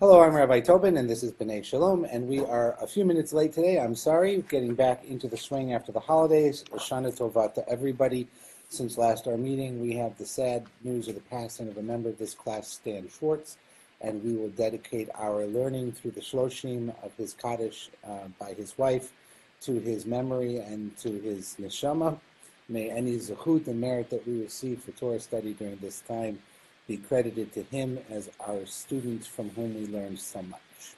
Hello, I'm Rabbi Tobin, and this is B'nai Shalom, and we are a few minutes late today. I'm sorry, getting back into the swing after the holidays. Shana Tova to everybody. Since last our meeting, we have the sad news of the passing of a member of this class, Stan Schwartz, and we will dedicate our learning through the Shloshim of his Kaddish by his wife to his memory and to his neshama. May any zechut and merit that we receive for Torah study during this time be credited to him as our students from whom we learned so much.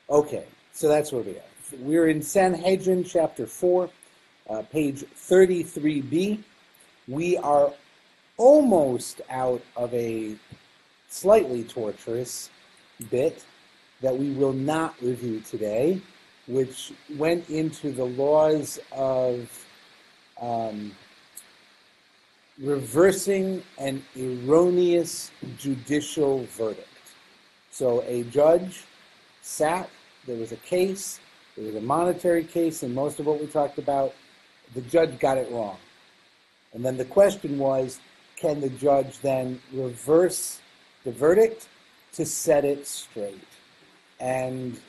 Okay, so that's where we are. We're in Sanhedrin chapter 4, page 33b. We are almost out of a slightly torturous bit that we will not review today, which went into the laws of reversing an erroneous judicial verdict. So a judge sat, there was a case, there was a monetary case, and most of what we talked about, the judge got it wrong. And then the question was, can the judge then reverse the verdict to set it straight? And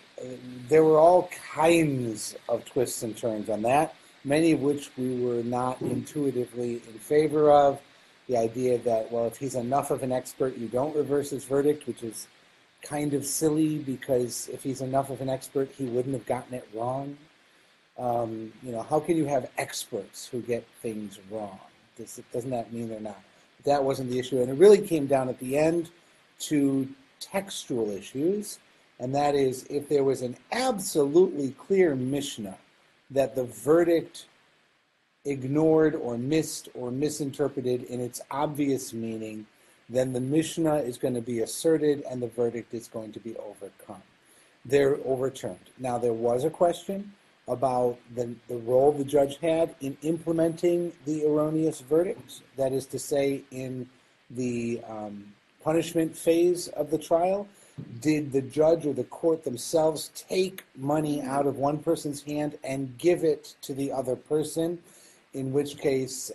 there were all kinds of twists and turns on that, many of which we were not intuitively in favor of. The idea that, well, if he's enough of an expert, you don't reverse his verdict, which is kind of silly, because if he's enough of an expert, he wouldn't have gotten it wrong. How can you have experts who get things wrong? Doesn't that mean they're not? That wasn't the issue. And it really came down at the end to textual issues, and that is if there was an absolutely clear Mishnah that the verdict ignored or missed or misinterpreted in its obvious meaning, then the Mishnah is going to be asserted and the verdict is going to be overcome. They're overturned. Now, there was a question about the role the judge had in implementing the erroneous verdict, that is to say, in the punishment phase of the trial. Did the judge or the court themselves take money out of one person's hand and give it to the other person, in which case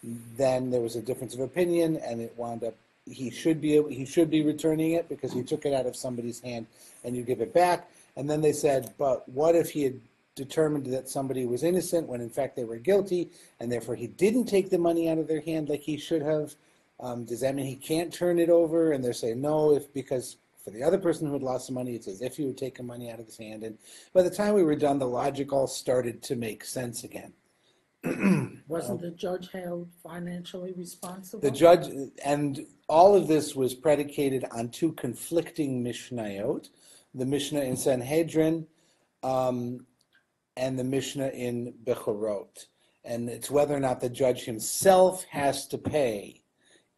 then there was a difference of opinion, and it wound up he should be returning it because he took it out of somebody's hand and you give it back. And then they said, but what if he had determined that somebody was innocent when in fact they were guilty, and therefore he didn't take the money out of their hand like he should have? Does that mean he can't turn it over? And they're saying no, because for the other person who had lost the money, it's as if he would take the money out of his hand. And by the time we were done, the logic all started to make sense again. Wasn't the judge held financially responsible? The judge, and all of this was predicated on two conflicting Mishnayot, the Mishnah in Sanhedrin and the Mishnah in Bechorot. And it's whether or not the judge himself has to pay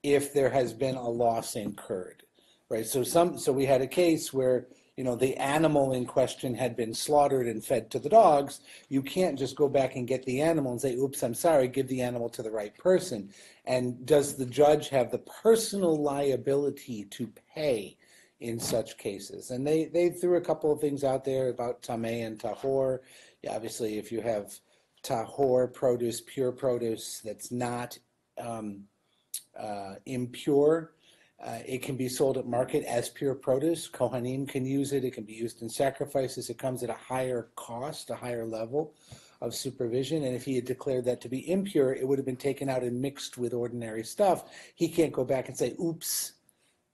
if there has been a loss incurred. Right, so we had a case where the animal in question had been slaughtered and fed to the dogs. You can't just go back and get the animal and say, "Oops, I'm sorry." Give the animal to the right person. And does the judge have the personal liability to pay in such cases? And they threw a couple of things out there about tameh and tahor. Yeah, obviously, if you have tahor produce, pure produce that's not impure. It can be sold at market as pure produce. Kohanim can use it. It can be used in sacrifices. It comes at a higher cost, a higher level of supervision. And if he had declared that to be impure, it would have been taken out and mixed with ordinary stuff. He can't go back and say, oops,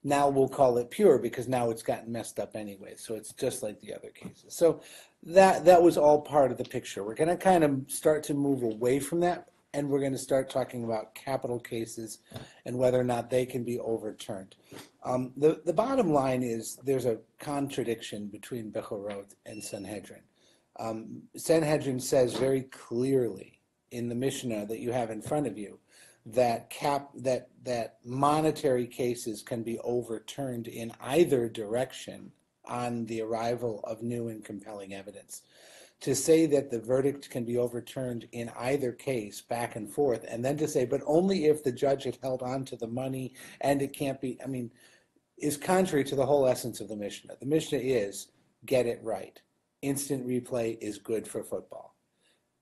now we'll call it pure because now it's gotten messed up anyway. So it's just like the other cases. So that was all part of the picture. We're going to kind of start to move away from that, and we're going to start talking about capital cases and whether or not they can be overturned. The bottom line is there's a contradiction between Bechorot and Sanhedrin. Sanhedrin says very clearly in the Mishnah that you have in front of you that monetary cases can be overturned in either direction on the arrival of new and compelling evidence. To say that the verdict can be overturned in either case, back and forth, and then to say, but only if the judge had held on to the money and it can't be, is contrary to the whole essence of the Mishnah. The Mishnah is, get it right. Instant replay is good for football.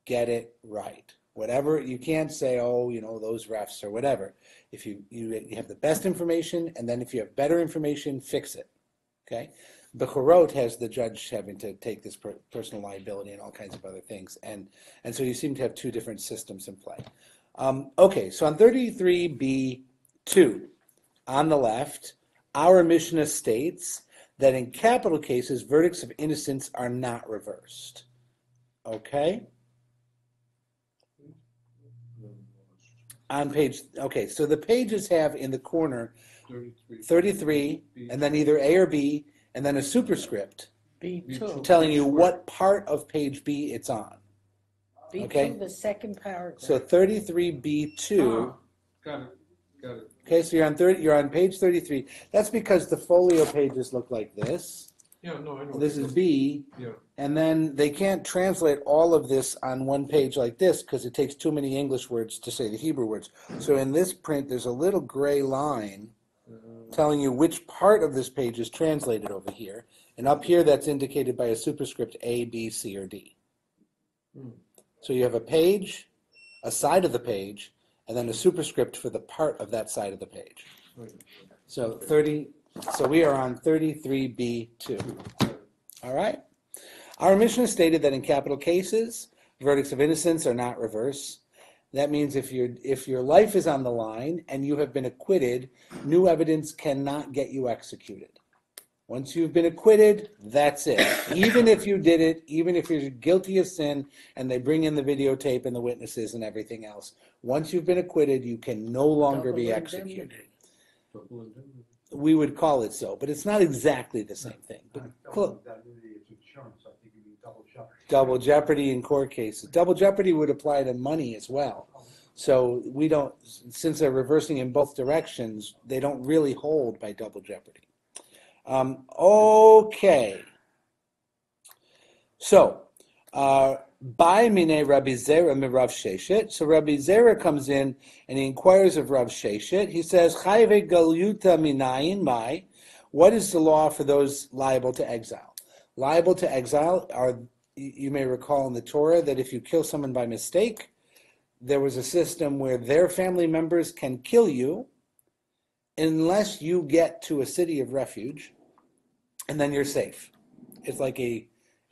Get it right. Whatever, you can't say, those refs or whatever. If you have the best information, and then if you have better information, fix it. Okay, Bechorot has the judge having to take this personal liability and all kinds of other things, and so you seem to have two different systems in play. Okay, so on 33b2, on the left, our Mishnah states that in capital cases, verdicts of innocence are not reversed. Okay? On page, okay, so the pages have in the corner 33, and then either A or B, and then a superscript B2. telling you what part of page B it's on. B2, Okay. the second paragraph. So 33b2. Got it. Okay, so you're on page 33. That's because the folio pages look like this. Yeah, no, I know. This is B. Yeah. And then they can't translate all of this on one page like this because it takes too many English words to say the Hebrew words. So in this print, there's a little gray line telling you which part of this page is translated over here. And up here, that's indicated by a superscript A, B, C, or D. So you have a page, a side of the page, and then a superscript for the part of that side of the page. So we are on 33b2. All right. Our Mishnah stated that in capital cases, verdicts of innocence are not reversed. That means if your life is on the line and you have been acquitted, new evidence cannot get you executed. Once you've been acquitted, that's it. Even if you did it, even if you're guilty of sin and they bring in the videotape and the witnesses and everything else, once you've been acquitted, you can no longer be executed. We would call it so, but it's not exactly the same thing. But double jeopardy in court cases. Double jeopardy would apply to money as well. So we don't, since they're reversing in both directions, they don't really hold by double jeopardy. Okay. So, by mine Rabbi Zera mi Rav Sheshet. So Rabbi Zera comes in and he inquires of Rav Sheshet. He says, Chayve galuta minayin mai. What is the law for those liable to exile? Liable to exile are, you may recall in the Torah that if you kill someone by mistake, there was a system where their family members can kill you unless you get to a city of refuge, and then you're safe. It's like a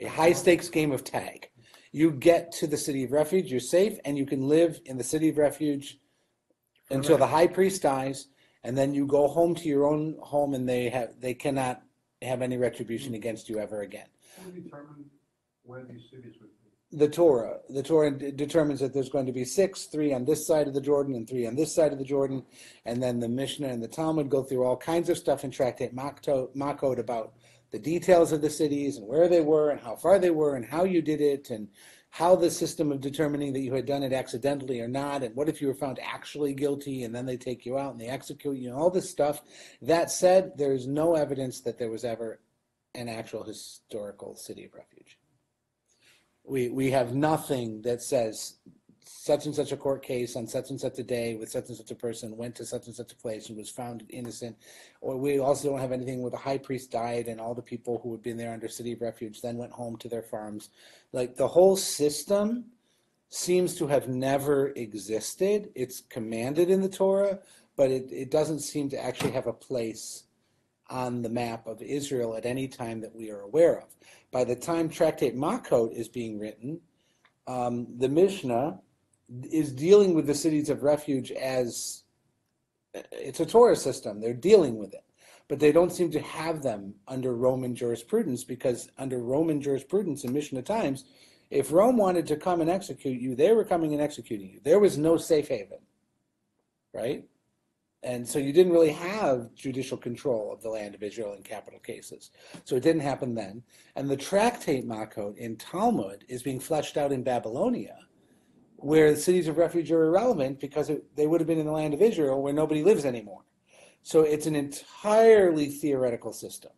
high-stakes game of tag. You get to the city of refuge, you're safe, and you can live in the city of refuge until the high priest dies, and then you go home to your own home, and they cannot have any retribution against you ever again. Who determined where these cities would be? The Torah determines that there's going to be 6, 3 on this side of the Jordan and 3 on this side of the Jordan, and then the Mishnah and the Talmud go through all kinds of stuff in Tractate Makot about the details of the cities and where they were and how far they were and how you did it and how the system of determining that you had done it accidentally or not, and what if you were found actually guilty and then they take you out and they execute you and all this stuff. That said, there's no evidence that there was ever an actual historical city of refuge. We have nothing that says such and such a court case on such and such a day with such and such a person went to such and such a place and was found innocent. Or we also don't have anything where the high priest died and all the people who had been there under city of refuge then went home to their farms. Like the whole system seems to have never existed. It's commanded in the Torah, but it doesn't seem to actually have a place on the map of Israel at any time that we are aware of. By the time Tractate Makot is being written, the Mishnah is dealing with the cities of refuge as it's a Torah system. They're dealing with it. But they don't seem to have them under Roman jurisprudence, because under Roman jurisprudence in Mishnah times, if Rome wanted to come and execute you, they were coming and executing you. There was no safe haven, right? And so you didn't really have judicial control of the land of Israel in capital cases. So it didn't happen then. And the Tractate Makot in Talmud is being fleshed out in Babylonia, where the cities of refuge are irrelevant because they would have been in the land of Israel where nobody lives anymore. So it's an entirely theoretical system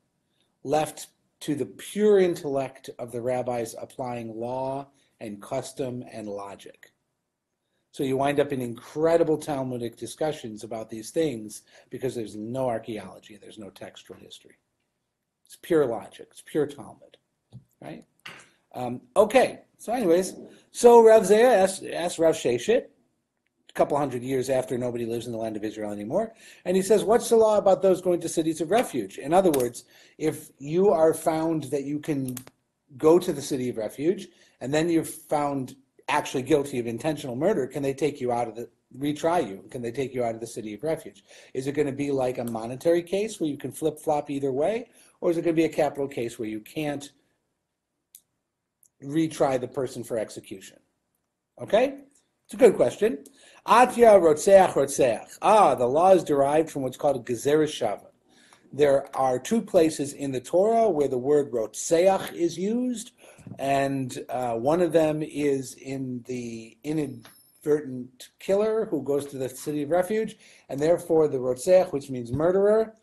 left to the pure intellect of the rabbis applying law and custom and logic. So you wind up in incredible Talmudic discussions about these things because there's no archaeology, there's no textual history. It's pure logic, it's pure Talmud, right? Okay, so anyways, so Rav Zera asked Rav Sheshet, couple hundred years after nobody lives in the land of Israel anymore. And he says, what's the law about those going to cities of refuge? In other words, if you are found that you can go to the city of refuge, and then you're found actually guilty of intentional murder, can they take you out of the, retry you? Can they take you out of the city of refuge? Is it going to be like a monetary case where you can flip-flop either way? Or is it going to be a capital case where you can't retry the person for execution? Okay? It's a good question. Atya rotzeach rotzeach. The law is derived from what's called a gezeres shava. There are two places in the Torah where the word rotzeach is used, and one of them is in the inadvertent killer who goes to the city of refuge, and therefore the rotzeach, which means murderer,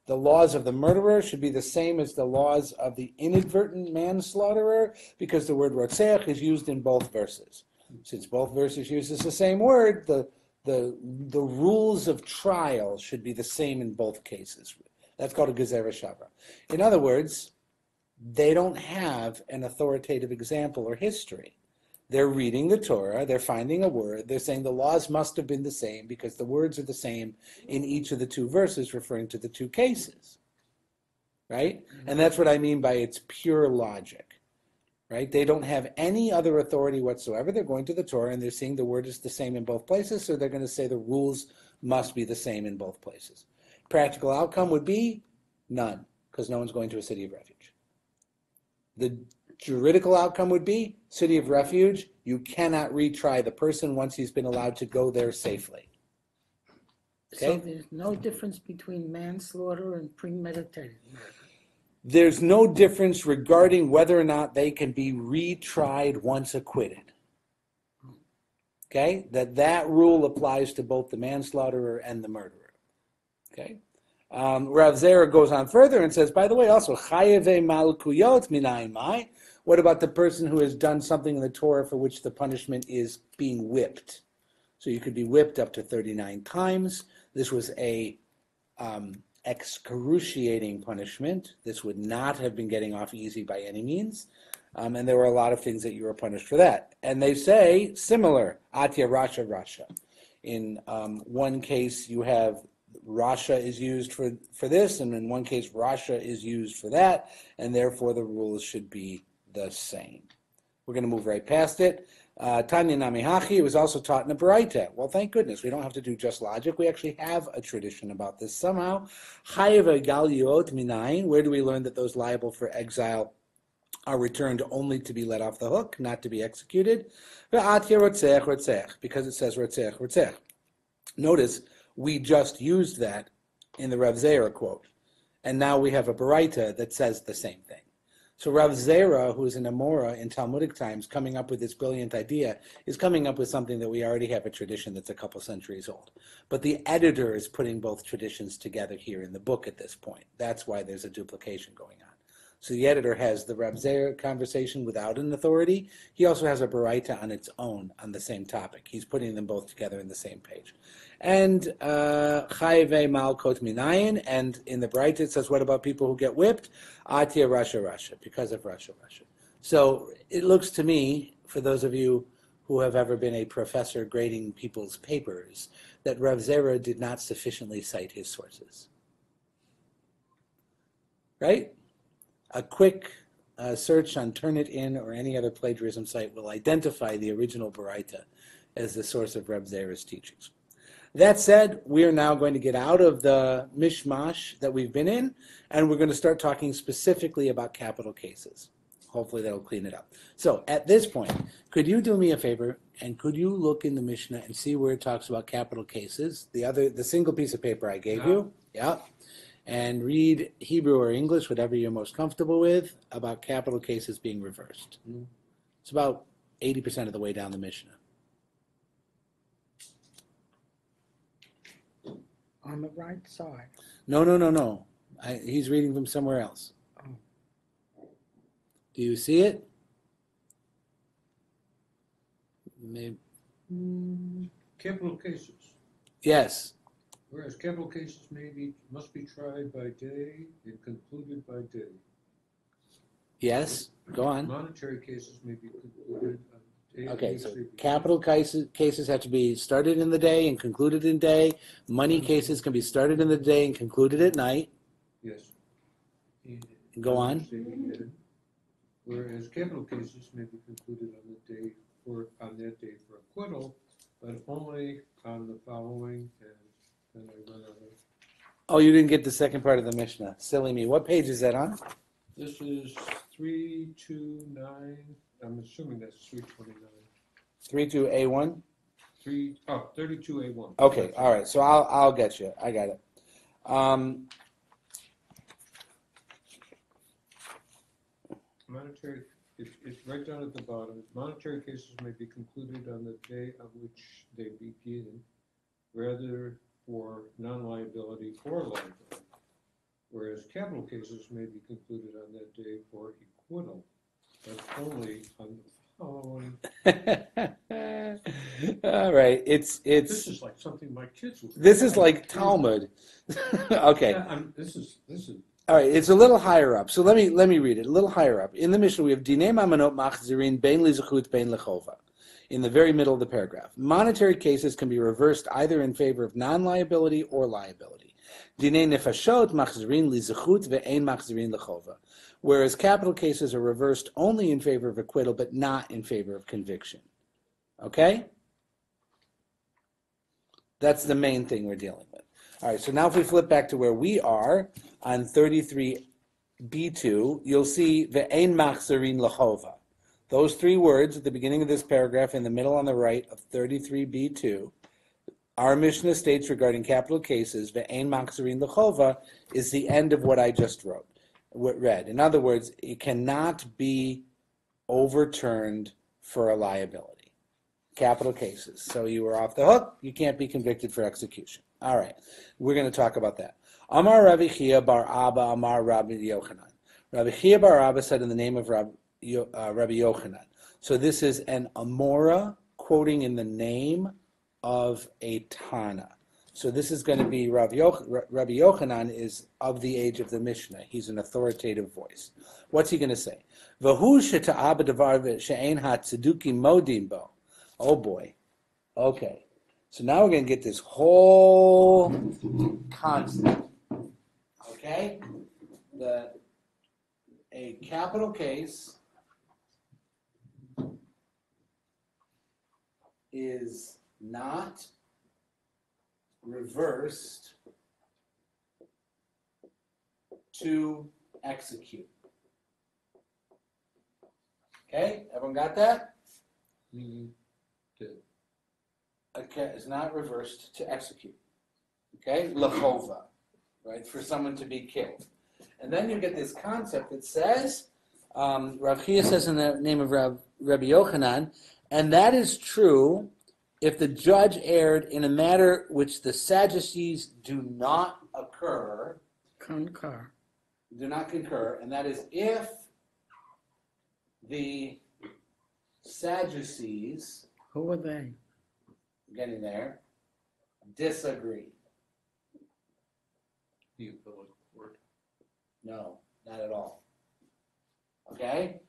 the laws of the murderer should be the same as the laws of the inadvertent manslaughterer, because the word rotzeach is used in both verses. Since both verses uses the same word, the rules of trial should be the same in both cases. That's called a gezeres shava. In other words, they don't have an authoritative example or history. They're reading the Torah, they're finding a word, they're saying the laws must have been the same because the words are the same in each of the two verses referring to the two cases. Right? And that's what I mean by it's pure logic. Right? They don't have any other authority whatsoever. They're going to the Torah and they're seeing the word is the same in both places, so they're going to say the rules must be the same in both places. Practical outcome would be none, because no one's going to a city of refuge. The juridical outcome would be city of refuge, you cannot retry the person once he's been allowed to go there safely. Okay? So there's no difference between manslaughter and premeditated murder. There's no difference regarding whether or not they can be retried once acquitted. Okay? That rule applies to both the manslaughterer and the murderer. Okay? Rav Zera goes on further and says, by the way, also, chayeve malkuyot minayin mai. What about the person who has done something in the Torah for which the punishment is being whipped? So you could be whipped up to 39 times. This was a excruciating punishment. This would not have been getting off easy by any means. And there were a lot of things that you were punished for that. And they say, similar, atya rasha rasha. In one case, you have rasha is used for this, and in one case, rasha is used for that, and therefore the rules should be the same. We're going to move right past it. Tanya Namihachi, it was also taught in a Baraita. Well, thank goodness. We don't have to do just logic. We actually have a tradition about this somehow. Chayev Galiot Minayin, where do we learn that those liable for exile are returned only to be let off the hook, not to be executed? Ve'atya rotzech rotzech, because it says rotzech rotzech. Notice, we just used that in the Rav Zera quote. And now we have a Baraita that says the same thing. So Rav Zera, who is an Amora in Talmudic times, coming up with this brilliant idea, is coming up with something that we already have a tradition that's a couple centuries old. But the editor is putting both traditions together here in the book at this point. That's why there's a duplication going on. So the editor has the Rav Zera conversation without an authority. He also has a Baraita on its own on the same topic. He's putting them both together in the same page. And Chayve Malkot Minayin, and in the Baraita it says, what about people who get whipped? Atya Rasha Rasha, because of Rasha Rasha. So it looks to me, for those of you who have ever been a professor grading people's papers, that Rav Zera did not sufficiently cite his sources. Right? A quick search on Turnitin or any other plagiarism site will identify the original Baraita as the source of Rav Zera's teachings. That said, we are now going to get out of the mishmash that we've been in, and we're going to start talking specifically about capital cases. Hopefully that'll clean it up. So at this point, could you do me a favor, and could you look in the Mishnah and see where it talks about capital cases? The single piece of paper I gave you, yeah, and read Hebrew or English, whatever you're most comfortable with, about capital cases being reversed. It's about 80% of the way down the Mishnah. On the right side. No. He's reading from somewhere else. Oh. Do you see it? Maybe. Capital cases. Yes. Whereas capital cases must be tried by day and concluded by day. Yes. Go on. Monetary cases may be concluded Okay, so ASAP. capital cases have to be started in the day and concluded in day. Money cases can be started in the day and concluded at night. Yes. And Go on. understated, whereas capital cases may be concluded on that day for acquittal, but only on the following, and then I run out of. Oh, you didn't get the second part of the Mishnah. Silly me. What page is that on? This is 329. I'm assuming that's 329. 32A1? 32A1. Okay, all right. So I'll get you. I got it. Monetary, it's right down at the bottom. Monetary cases may be concluded on the day on which they begin, rather for non-liability or liability, whereas capital cases may be concluded on that day for acquittal, but only on the following. All right. It's This is like something my kids would. this is like Talmud. Okay. Yeah, this is. All right, it's a little higher up. So let me read it. A little higher up. In the Mishnah, we have Dinei Mamanot Machzirin Bein Lizachut Bein Lechova. In the very middle of the paragraph. Monetary cases can be reversed either in favor of non-liability or liability. Dinei Nefashot Machzirin Lizachut Ve'ein Machzirin Lechova. Whereas capital cases are reversed only in favor of acquittal, but not in favor of conviction. Okay? That's the main thing we're dealing with. All right, so now if we flip back to where we are on 33b2, you'll see ve'ein machzerin lechova. Those three words at the beginning of this paragraph in the middle on the right of 33b2, our Mishnah states regarding capital cases, ve'ein machzerin lechova is the end of what I just read. In other words, it cannot be overturned for a liability. Capital cases. So you were off the hook, you can't be convicted for execution. All right, we're going to talk about that. Amar Rabbi Chia bar Abba, Amar Rabbi Yochanan. Rabbi Chia bar Abba said in the name of Rabbi Yochanan. So this is an Amora quoting in the name of a Tana. So this is going to be Rabbi Yochanan is of the age of the Mishnah. He's an authoritative voice. What's he going to say? V'hu sheta'aba devar she'ein ha-tzedukim modim bo. Oh boy. Okay. So now we're going to get this whole concept. Okay? A capital case is not reversed to execute. Okay? Everyone got that? Okay, it's not reversed to execute. Okay, lechova, right, for someone to be killed. And then you get this concept that says, Rav Chia says in the name of Rabbi Yochanan, and that is true if the judge erred in a matter which the Sadducees do not concur, and that is if the Sadducees, Who are they? getting there, disagree. The appellate court. No, not at all. Okay?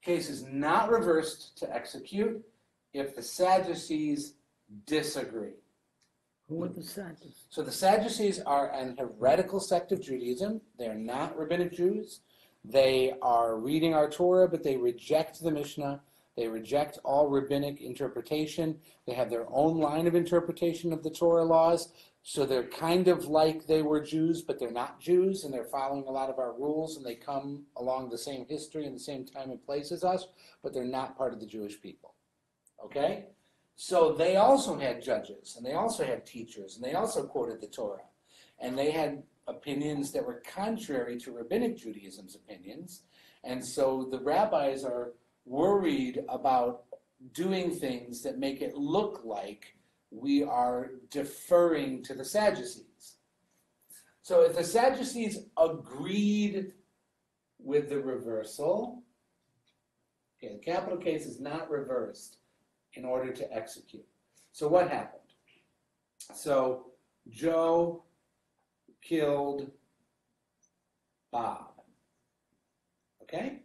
Case is not reversed to execute if the Sadducees disagree. Who are the Sadducees? So the Sadducees are an heretical sect of Judaism. They're not rabbinic Jews. They are reading our Torah, but they reject the Mishnah. They reject all rabbinic interpretation. They have their own line of interpretation of the Torah laws. So they're kind of like they were Jews, but they're not Jews, and they're following a lot of our rules, and they come along the same history and the same time and place as us, but they're not part of the Jewish people. Okay? So they also had judges, and they also had teachers, and they also quoted the Torah. And they had opinions that were contrary to rabbinic Judaism's opinions. And so the rabbis are worried about doing things that make it look like we are deferring to the Sadducees. So if the Sadducees agreed with the reversal, okay, the capital case is not reversed in order to execute. So what happened? So Joe killed Bob. Okay?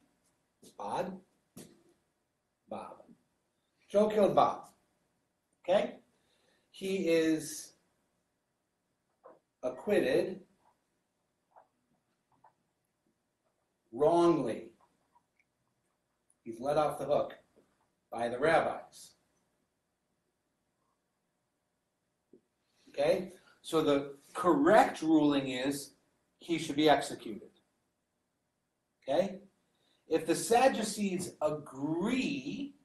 Bob. Joe killed Bob. Okay? He is acquitted wrongly. He's let off the hook by the rabbis. Okay? So the correct ruling is he should be executed. Okay? If the Sadducees agree,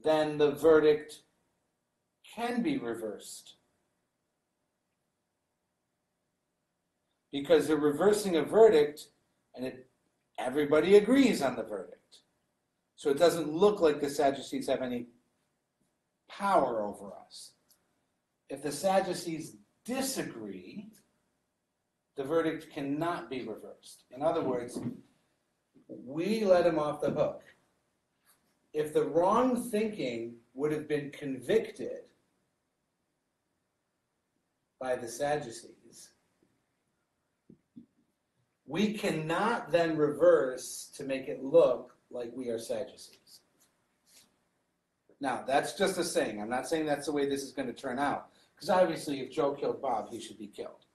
then the verdict can be reversed. Because they're reversing a verdict, and everybody agrees on the verdict. So it doesn't look like the Sadducees have any power over us. If the Sadducees disagree, the verdict cannot be reversed. In other words, we let him off the hook. If the wrong thinking would have been convicted by the Sadducees, we cannot then reverse to make it look like we are Sadducees. Now, that's just a saying. I'm not saying that's the way this is going to turn out. Because obviously, if Joe killed Bob, he should be killed.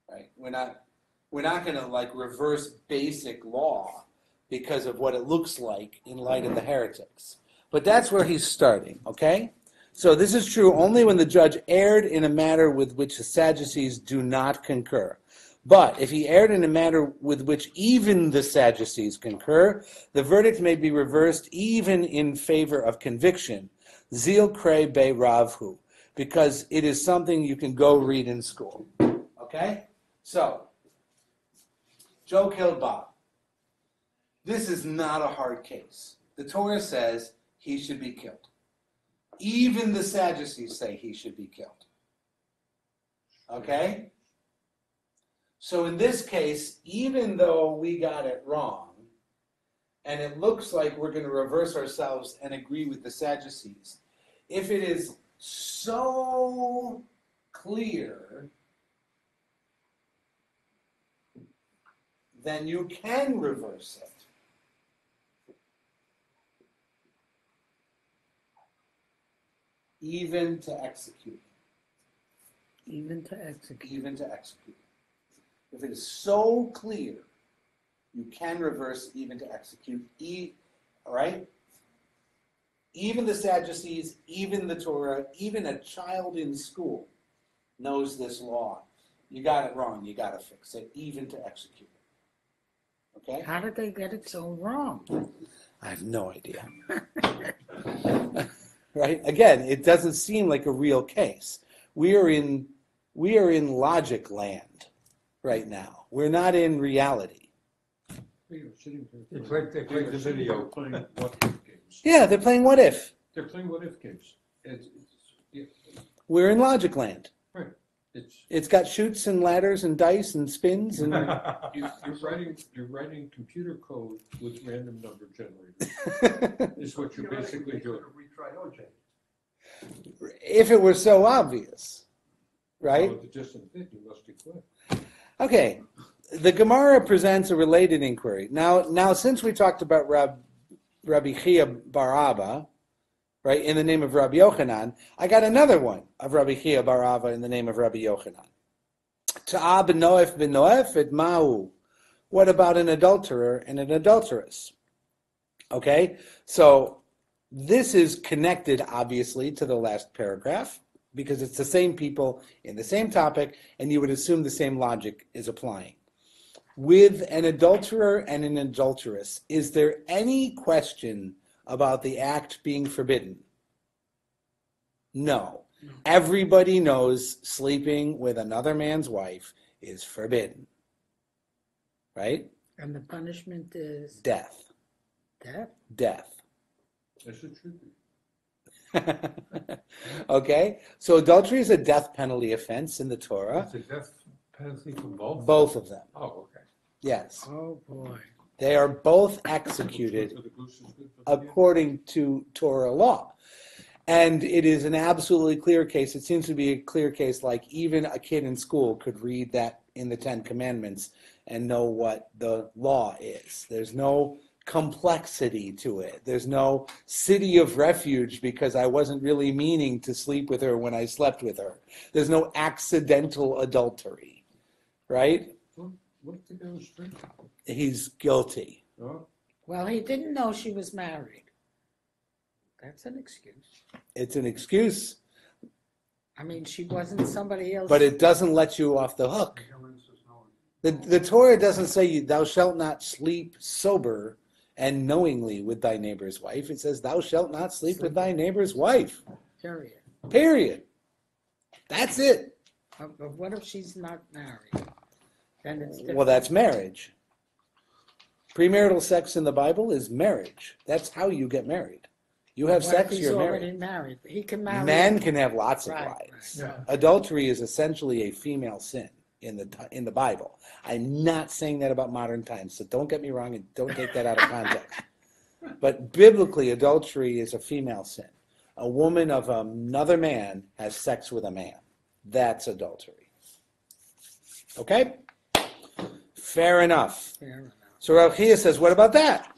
Right? We're not going to like reverse basic law because of what it looks like in light of the heretics. But that's where he's starting, okay? So this is true only when the judge erred in a matter with which the Sadducees do not concur. But if he erred in a matter with which even the Sadducees concur, the verdict may be reversed even in favor of conviction. Zil krei be ravhu, because it is something you can go read in school. Okay? So, Joe killed Bob. This is not a hard case. The Torah says he should be killed. Even the Sadducees say he should be killed. Okay? So in this case, even though we got it wrong, and it looks like we're going to reverse ourselves and agree with the Sadducees, if it is so clear, then you can reverse it. Even to execute. Even to execute. Even to execute. If it is so clear, you can reverse even to execute. All right? Even the Sadducees, even the Torah, even a child in school knows this law. You got it wrong. You got to fix it, even to execute it. Okay? How did they get it so wrong? I have no idea. Right? Again, it doesn't seem like a real case. We are in logic land right now. We're not in reality. They played the video. Playing what if games. Yeah, they're playing what if. They're playing what if games. We're in logic land. Right. It's got chutes and ladders and dice and spins and You're writing computer code with random number generators. Is what you're basically doing. If it were so obvious, right? Well, the distant bit, you must equip. Okay, the Gemara presents a related inquiry. Now, since we talked about Rabbi Chia bar Abba, right, in the name of Rabbi Yochanan, I got another one of Rabbi Chia bar Abba in the name of Rabbi Yochanan. Ta'ah b'noef b'noef et ma'u. What about an adulterer and an adulteress? Okay, so this is connected, obviously, to the last paragraph, because it's the same people in the same topic, and you would assume the same logic is applying. With an adulterer and an adulteress, is there any question about the act being forbidden? No. Everybody knows sleeping with another man's wife is forbidden. Right? And the punishment is Death. death? Death. Yes, it should be. Okay? So adultery is a death penalty offense in the Torah. It's a death penalty for both? Both of them. Oh, okay. Yes. Oh boy. They are both executed according to Torah law. And it is an absolutely clear case. It seems to be a clear case, like even a kid in school could read that in the Ten Commandments and know what the law is. There's no complexity to it. There's no city of refuge because I wasn't really meaning to sleep with her when I slept with her. There's no accidental adultery, right? What if the guy was straight? He's guilty. Oh, Well, he didn't know she was married. That's an excuse. It's an excuse, I mean, she wasn't somebody else. but it doesn't let you off the hook. The Torah doesn't say thou shalt not sleep sober and knowingly with thy neighbor's wife. It says thou shalt not sleep with thy neighbor's wife. Period. Period. That's it. But what if she's not married? Then it's different. Well, that's marriage. Premarital sex in the Bible is marriage. That's how you get married. You have What sex, if he's you're already married. married? He can marry. Men can have lots of Right, wives. right. Adultery is essentially a female sin in the Bible. I'm not saying that about modern times, so don't get me wrong and don't take that out of context. But biblically, adultery is a female sin. A woman of another man has sex with a man. That's adultery. Okay? Fair enough. Fair enough. So Rav Chia says, what about that?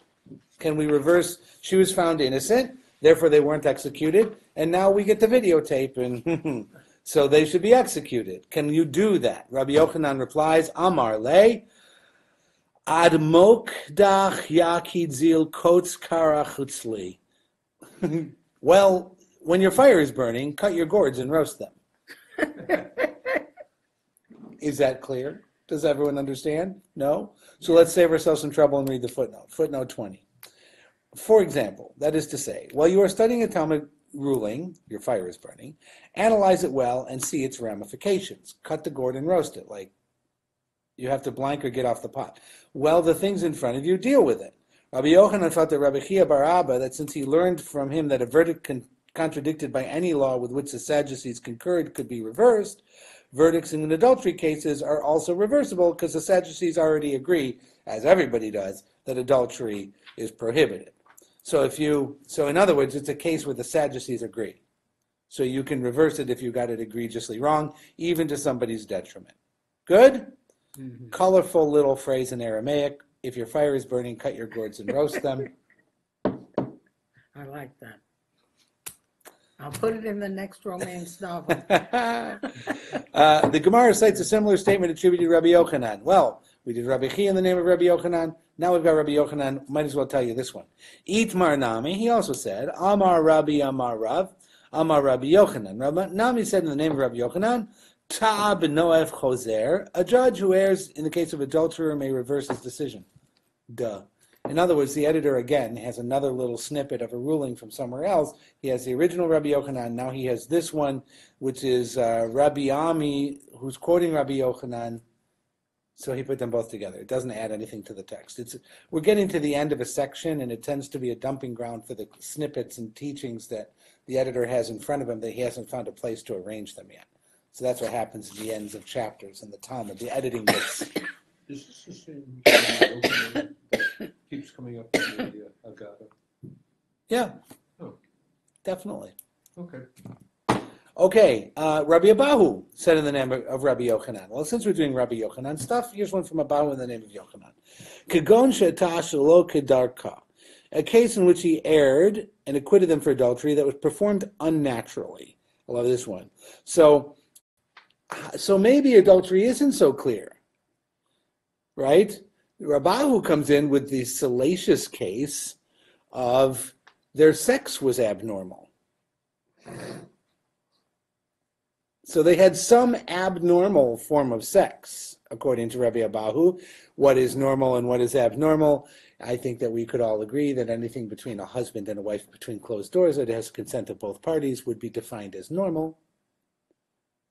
Can we reverse? She was found innocent, therefore they weren't executed, and now we get the videotape, and so they should be executed. Can you do that? Rabbi Yochanan replies, Amar le, ad mokdach yakid zil kotz karachutzli. Well, when your fire is burning, cut your gourds and roast them. Is that clear? Does everyone understand? No? So let's save ourselves some trouble and read the footnote. Footnote 20. For example, that is to say, while you are studying a Talmud ruling, your fire is burning, analyze it well and see its ramifications. Cut the gourd and roast it, like you have to blank or get off the pot. Well, the things in front of you, deal with it. Rabbi Yochanan felt that Rabbi Chia bar Abba, that since he learned from him that a verdict contradicted by any law with which the Sadducees concurred could be reversed, verdicts in adultery cases are also reversible because the Sadducees already agree, as everybody does, that adultery is prohibited. So in other words, it's a case where the Sadducees agree. So you can reverse it if you got it egregiously wrong, even to somebody's detriment. Good? Mm-hmm. Colorful little phrase in Aramaic. If your fire is burning, cut your gourds and roast them. I like that. I'll put it in the next romance novel. The Gemara cites a similar statement attributed to Rabbi Yochanan. Well, we did Rabbi Chia in the name of Rabbi Yochanan. Now we've got Rabbi Yochanan. Might as well tell you this one. Itmar Nami, he also said, Amar Rabbi Amar Rav, Amar Rabbi Yochanan. Rabbi Nami said in the name of Rabbi Yochanan, Ta'a b'noef choser, a judge who errs in the case of adulterer may reverse his decision. Duh. In other words, the editor, again, has another little snippet of a ruling from somewhere else. He has the original Rabbi Yochanan. Now he has this one, which is Rabbi Ami, who's quoting Rabbi Yochanan. So he put them both together. It doesn't add anything to the text. We're getting to the end of a section, and it tends to be a dumping ground for the snippets and teachings that the editor has in front of him that he hasn't found a place to arrange them yet. So that's what happens at the ends of chapters in the Talmud. The editing gets... Is this the same that keeps coming up in the Agada? Yeah, Oh, definitely. okay. Okay, Rabbi Abahu said in the name of Rabbi Yochanan. Well, since we're doing Rabbi Yochanan stuff, here's one from Abahu in the name of Yochanan. Kagon she'ata shelo kedarka, a case in which he erred and acquitted them for adultery that was performed unnaturally. I love this one. So maybe adultery isn't so clear, right? Rabahu comes in with the salacious case of their sex was abnormal. So they had some abnormal form of sex, according to Rabbi Abahu. What is normal and what is abnormal? I think that we could all agree that anything between a husband and a wife between closed doors that has consent of both parties would be defined as normal,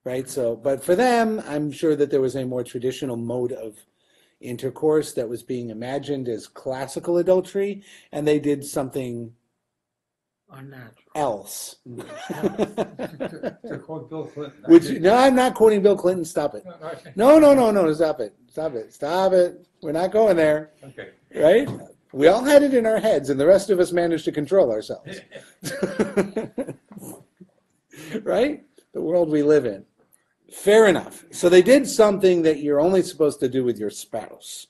right? So, but for them, I'm sure that there was a more traditional mode of intercourse that was being imagined as classical adultery, and they did something Unnatural. else. To quote Bill Clinton. Which, no, I'm not quoting Bill Clinton. Stop it. Okay. No, stop it. We're not going there, Okay. right? We all had it in our heads, and the rest of us managed to control ourselves. Right? The world we live in. Fair enough. So they did something that you're only supposed to do with your spouse.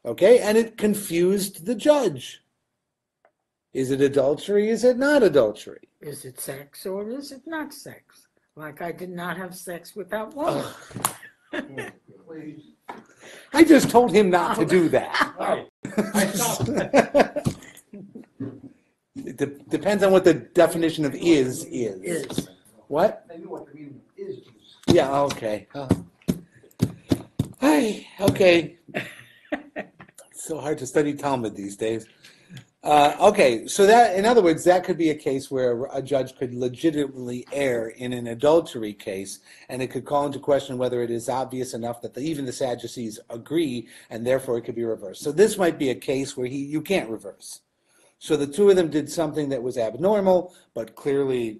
Okay? And it confused the judge. Is it adultery? Is it not adultery? Is it sex or is it not sex? Like I did not have sex with that woman. Please. I just told him not to do that. Right. I stopped. It depends on what the definition of is. Is. What? I knew what the meaning of is. Yeah, okay. Hi, okay. It's so hard to study Talmud these days. Okay, so that, in other words, that could be a case where a judge could legitimately err in an adultery case, and it could call into question whether it is obvious enough that even the Sadducees agree, and therefore it could be reversed. So this might be a case where you can't reverse. So the two of them did something that was abnormal, but clearly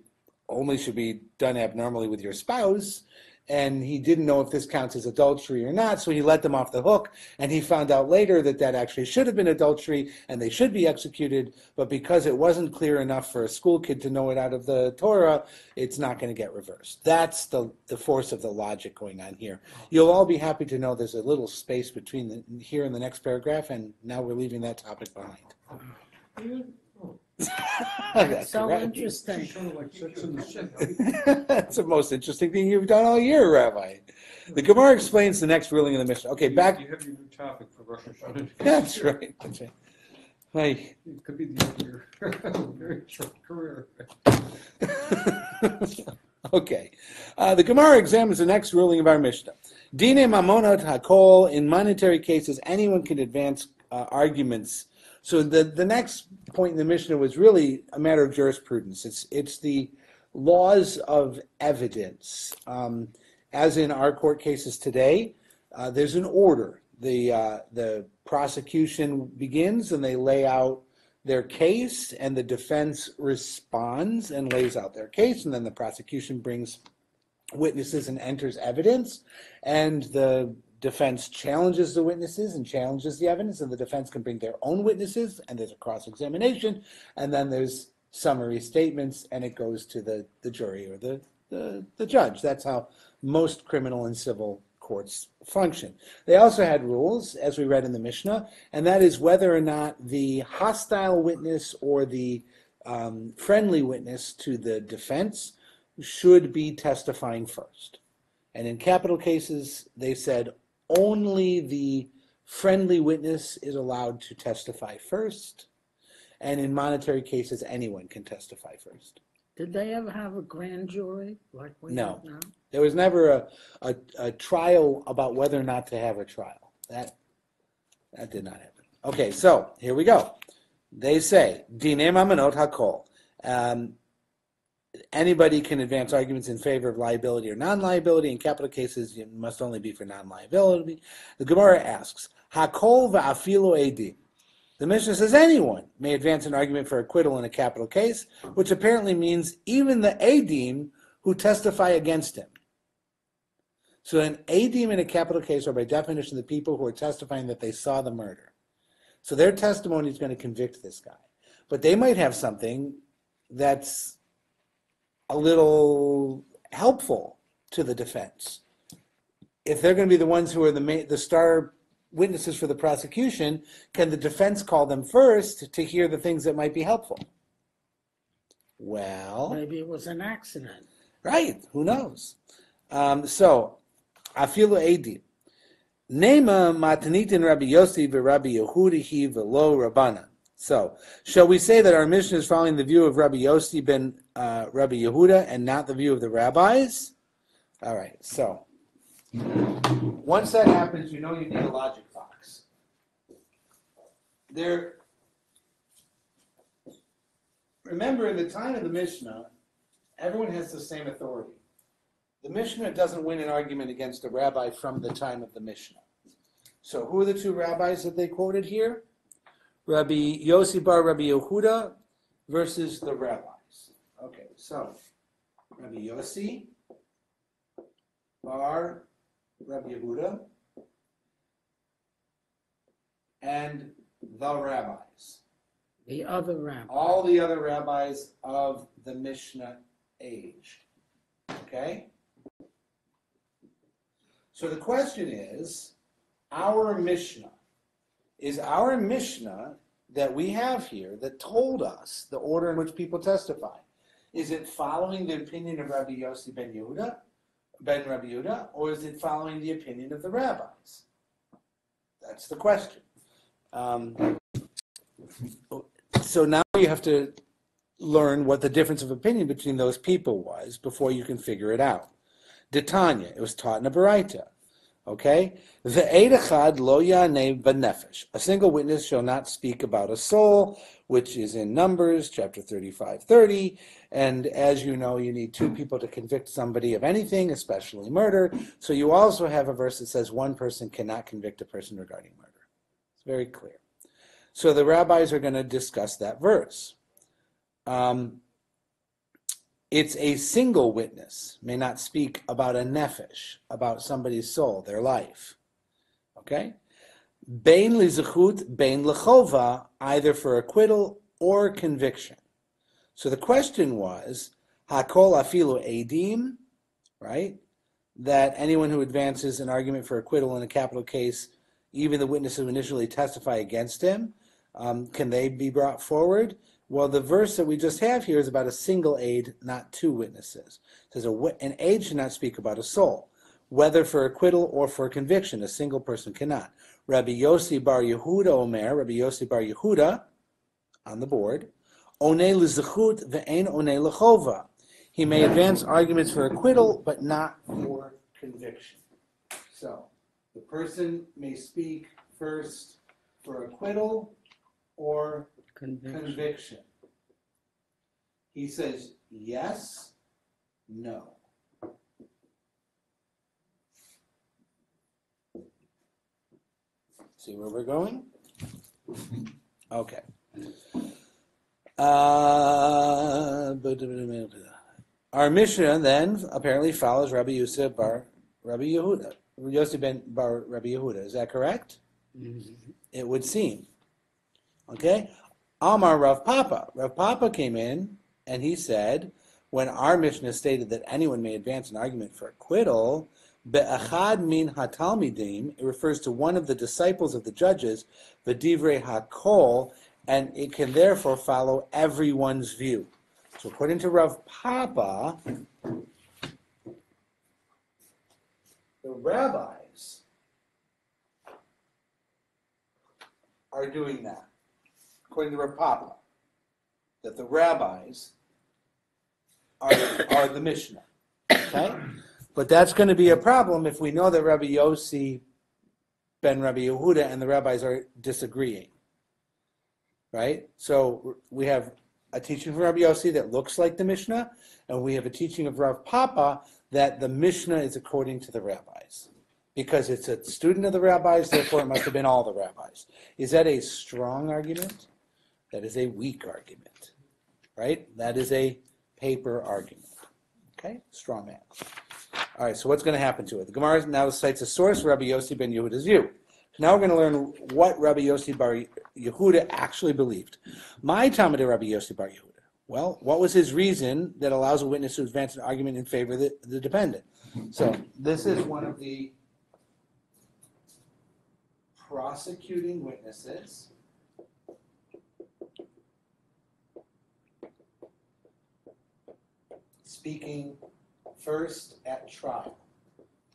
only should be done abnormally with your spouse, and he didn't know if this counts as adultery or not, so he let them off the hook, and he found out later that that actually should have been adultery, and they should be executed, but because it wasn't clear enough for a school kid to know it out of the Torah, it's not going to get reversed. That's the force of the logic going on here. You'll all be happy to know there's a little space between here and the next paragraph, and now we're leaving that topic behind. That's so correct. interesting. It's kind of like Sex and the City. That's the most interesting thing you've done all year, Rabbi. The Gemara explains the next ruling in the Mishnah. Okay, back. You have your new topic for Rosh Hashanah. That's right. That's right. Hey. It could be the end of your very short career. Okay. The Gemara examines the next ruling of our Mishnah. Dine mamonot hakol. In monetary cases, anyone can advance arguments. So the next point in the Mishnah was really a matter of jurisprudence. It's the laws of evidence. As in our court cases today, there's an order. The prosecution begins and they lay out their case, and the defense responds and lays out their case, and then the prosecution brings witnesses and enters evidence, and the defense challenges the witnesses and challenges the evidence, and the defense can bring their own witnesses, and there's a cross-examination, and then there's summary statements, and it goes to the jury or the judge. That's how most criminal and civil courts function. They also had rules, as we read in the Mishnah, and that is whether or not the hostile witness or the friendly witness to the defense should be testifying first. And in capital cases, they said only the friendly witness is allowed to testify first. And in monetary cases, anyone can testify first. Did they ever have a grand jury like we have now? There was never a trial about whether or not to have a trial. That did not happen. Okay, so here we go. They say, Dinei mamonot hakol. Anybody can advance arguments in favor of liability or non-liability. In capital cases, it must only be for non-liability. The Gemara asks, Hakol va'afilo edim. The Mishnah says anyone may advance an argument for acquittal in a capital case, which apparently means even the edim who testify against him. So an edim in a capital case are by definition the people who are testifying that they saw the murder. So their testimony is going to convict this guy. But they might have something that's a little helpful to the defense. If they're going to be the ones who are the star witnesses for the prosecution, can the defense call them first to hear the things that might be helpful? Well, maybe it was an accident. Right, who knows? So, afilu edim. Nema matanitin Rabbi Yossi v'Rabbi Yehudihi v'lo Rabbana. So, shall we say that our mission is following the view of Rabbi Yossi ben Rabbi Yehuda and not the view of the rabbis? All right, so once that happens, you know you need a logic box. Remember, in the time of the Mishnah, everyone has the same authority. The Mishnah doesn't win an argument against a rabbi from the time of the Mishnah. So who are the two rabbis that they quoted here? Rabbi Yossi bar Rabbi Yehuda versus the rabbis. Okay, so Rabbi Yossi bar Rabbi Yehuda and the rabbis. The other rabbis. All the other rabbis of the Mishnah age. Okay? So the question is, our Mishnah that we have here that told us the order in which people testify, is it following the opinion of Rabbi Yossi ben Rabbi Yehuda, or is it following the opinion of the rabbis? That's the question. So now you have to learn what the difference of opinion between those people was before you can figure it out. D'Tanya, it was taught in a Baraita. Okay? Ve'ed echad lo yaneh b'nefesh. A single witness shall not speak about a soul, which is in Numbers, chapter 35:30. And as you know, you need two people to convict somebody of anything, especially murder. So you also have a verse that says one person cannot convict a person regarding murder. It's very clear. So the rabbis are going to discuss that verse. It's a single witness may not speak about a nefesh, about somebody's soul, their life. Okay? Bein lizachut, bein lechova, either for acquittal or conviction. So the question was, hakol afilu edim, right? That anyone who advances an argument for acquittal in a capital case, even the witnesses who initially testify against him, can they be brought forward? Well, the verse that we just have here is about a single aid, not two witnesses. It says an aid should not speak about a soul, whether for acquittal or for conviction. A single person cannot. Rabbi Yossi bar Yehuda Omer, Rabbi Yossi bar Yehuda, on the board, Onei l'zechut ve'ein onei l'chova. He may advance arguments for acquittal, but not for conviction. So, the person may speak first for acquittal or conviction. He says yes, no. See where we're going? Okay. Our Mishnah then apparently follows Rabbi Yossi bar Rabbi Yehuda. Yossi ben bar Rabbi Yehuda. Is that correct? Mm-hmm. It would seem. Okay? Amar Rav Papa. Rav Papa came in and he said, when our Mishnah stated that anyone may advance an argument for acquittal, be'achad min hatalmidim, it refers to one of the disciples of the judges, v'divrei hakol, and it can therefore follow everyone's view. So according to Rav Papa, the rabbis are doing that. According to Rav Papa, that the rabbis are the Mishnah. Okay? But that's going to be a problem if we know that Rabbi Yossi ben Rabbi Yehuda and the rabbis are disagreeing. Right? So we have a teaching from Rabbi Yossi that looks like the Mishnah, and we have a teaching of Rav Papa that the Mishnah is according to the rabbis. Because it's a student of the rabbis, therefore it must have been all the rabbis. Is that a strong argument? That is a weak argument, right? That is a paper argument, okay? Straw man. All right, so what's going to happen to it? The Gemara now cites a source, Rabbi Yossi ben Yehuda's view. So now we're going to learn what Rabbi Yossi bar Yehuda actually believed. My Talmud Rabbi Yossi bar Yehuda. Well, what was his reason that allows a witness to advance an argument in favor of the dependent? So this is one of the prosecuting witnesses. Speaking first at trial,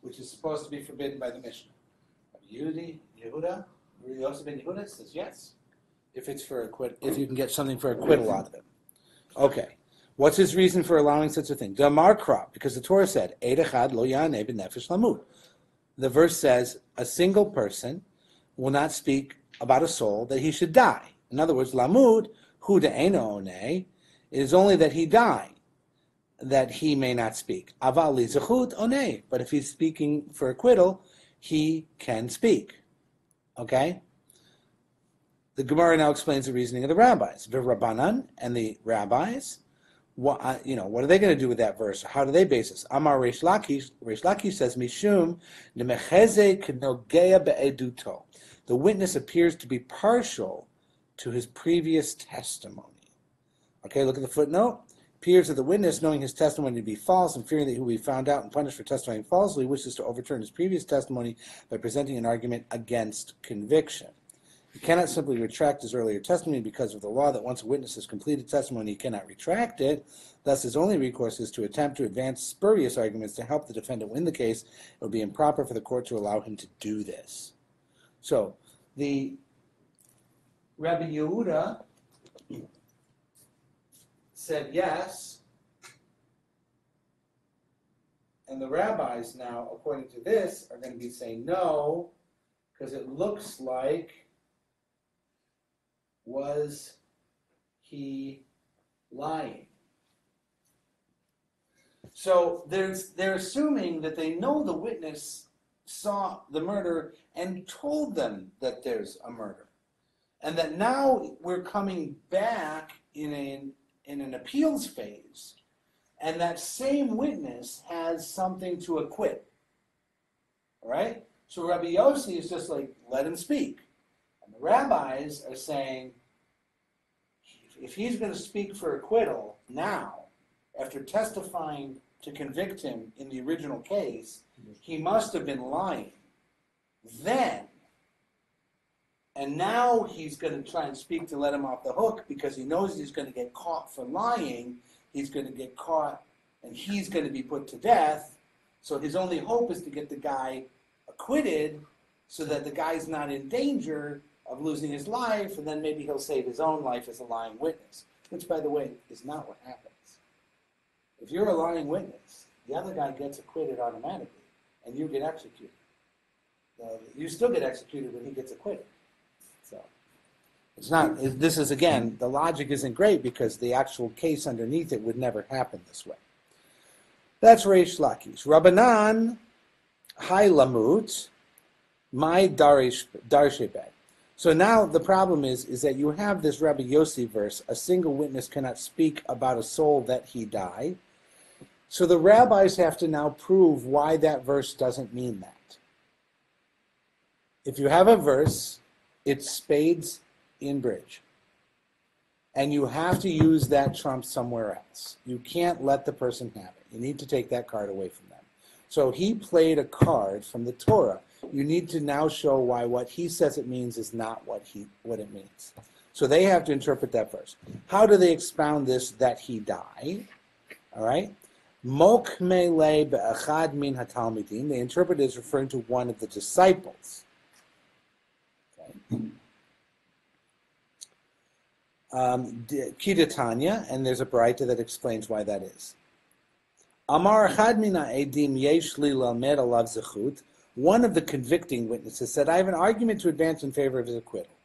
which is supposed to be forbidden by the Mishnah. Yehuda, Yossi ben Yehuda says yes, if it's for if you can get something for acquittal out of him. Okay, what's his reason for allowing such a thing? Damar krab, because the Torah said, Eid echad lo yaneh b'nefesh lamut. The verse says a single person will not speak about a soul that he should die. In other words, lamut hu de'eno oneh, it is only that he die, that he may not speak. Aval li zechut oneh, but if he's speaking for acquittal, he can speak. Okay? The Gemara now explains the reasoning of the rabbis. The Rabbanan and the rabbis, what are they going to do with that verse? How do they base this? Amar Reish Lakish says, Mishum nemecheze knogea be'eduto. The witness appears to be partial to his previous testimony. Okay, look at the footnote. appears that the witness, knowing his testimony to be false and fearing that he will be found out and punished for testifying falsely, wishes to overturn his previous testimony by presenting an argument against conviction. He cannot simply retract his earlier testimony because of the law that once a witness has completed testimony, he cannot retract it. Thus, his only recourse is to attempt to advance spurious arguments to help the defendant win the case. It would be improper for the court to allow him to do this. So, the Rabbi Yehuda said yes, and the rabbis now, according to this, are going to be saying no, because it looks like, was he lying? So they're assuming that they know the witness saw the murder and told them that there's a murder, and that now we're coming back in an appeals phase, and that same witness has something to acquit. All right? So Rabbi Yossi is just like, let him speak. And the rabbis are saying, if he's going to speak for acquittal now, after testifying to convict him in the original case, he must have been lying then. And now he's going to try and speak to let him off the hook because he knows he's going to get caught for lying. He's going to get caught and he's going to be put to death. So his only hope is to get the guy acquitted so that the guy's not in danger of losing his life, and then maybe he'll save his own life as a lying witness, which, by the way, is not what happens. If you're a lying witness, the other guy gets acquitted automatically, and you get executed. You still get executed when he gets acquitted. So it's not. This is, again, the logic isn't great because the actual case underneath it would never happen this way. That's Reish Lakish. Rabbanan Hai Lamut My Darshebet. So now the problem is that you have this Rabbi Yossi verse, a single witness cannot speak about a soul that he died. So the rabbis have to now prove why that verse doesn't mean that. If you have a verse, it's spades in bridge. And you have to use that trump somewhere else. You can't let the person have it. You need to take that card away from them. So he played a card from the Torah. You need to now show why what he says it means is not what it means. So they have to interpret that verse. How do they expound this that he died? All right. Mok mele be'achad min hatalmidim. They interpret it as referring to one of the disciples. Okay. Kidatanya, and there's a baraita that explains why that is. Amar achad mina edim yesh li lamed alav zechut. One of the convicting witnesses said, I have an argument to advance in favor of his acquittal.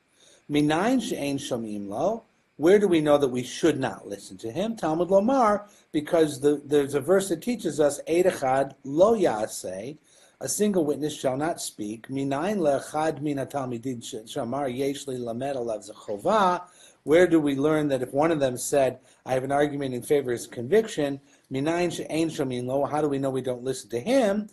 Minayin she'ein shomim lo. Where do we know that we should not listen to him? Talmud lomar, because there's a verse that teaches us, Eid echad lo yaseh, a single witness shall not speak. Minayin le'echad min hatalmidin shamar yesh li lamed alav zechova. Where do we learn that if one of them said, I have an argument in favor of his conviction, minayin she'ein shomim lo, how do we know we don't listen to him?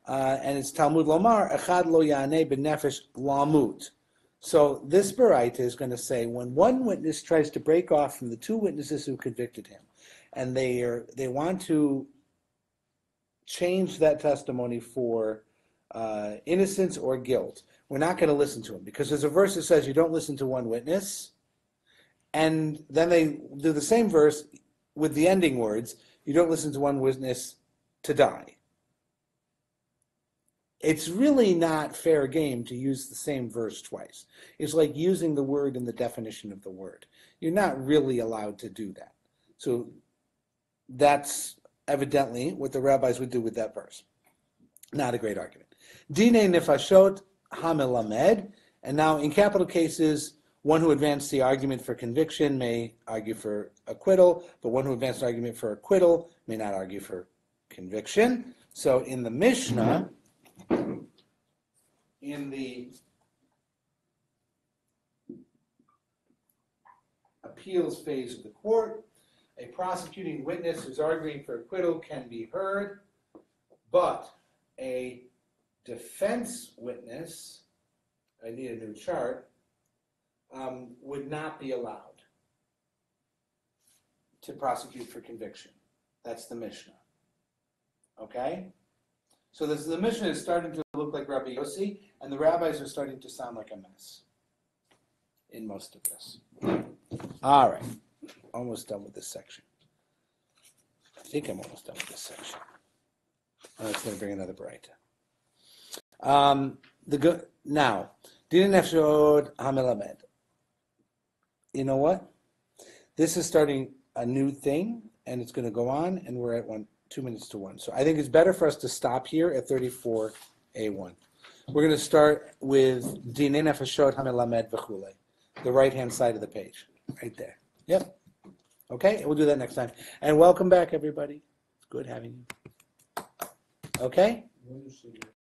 And it's Talmud Lomar, Echad lo yaneh b'nefesh lamut. So this baraita is going to say when one witness tries to break off from the two witnesses who convicted him, and they want to change that testimony for innocence or guilt, we're not going to listen to him because there's a verse that says you don't listen to one witness, and then they do the same verse with the ending words, you don't listen to one witness to die. It's really not fair game to use the same verse twice. It's like using the word in the definition of the word. You're not really allowed to do that. So that's evidently what the rabbis would do with that verse. Not a great argument. Dine nefashot hamelamed. And now in capital cases, one who advanced the argument for conviction may argue for acquittal, but one who advanced an argument for acquittal may not argue for conviction. So in the Mishnah, in the appeals phase of the court, a prosecuting witness who's arguing for acquittal can be heard, but a defense witness, I need a new chart, would not be allowed to prosecute for conviction. That's the Mishnah. Okay? So the Mishnah is starting to look like Rabbi Yossi, and the rabbis are starting to sound like a mess in most of this. All right. Almost done with this section. I think I'm almost done with this section. Oh, it's going to bring another bright. Now, Din Nefshot HaMelamed. You know what? This is starting a new thing, and it's going to go on, and we're at 2 minutes to 1. So I think it's better for us to stop here at 34A1. We're going to start with Din Nefshot HaMelamed V'chule, the right-hand side of the page, right there. Yep. Okay, we'll do that next time. And welcome back, everybody. It's good having you. Okay?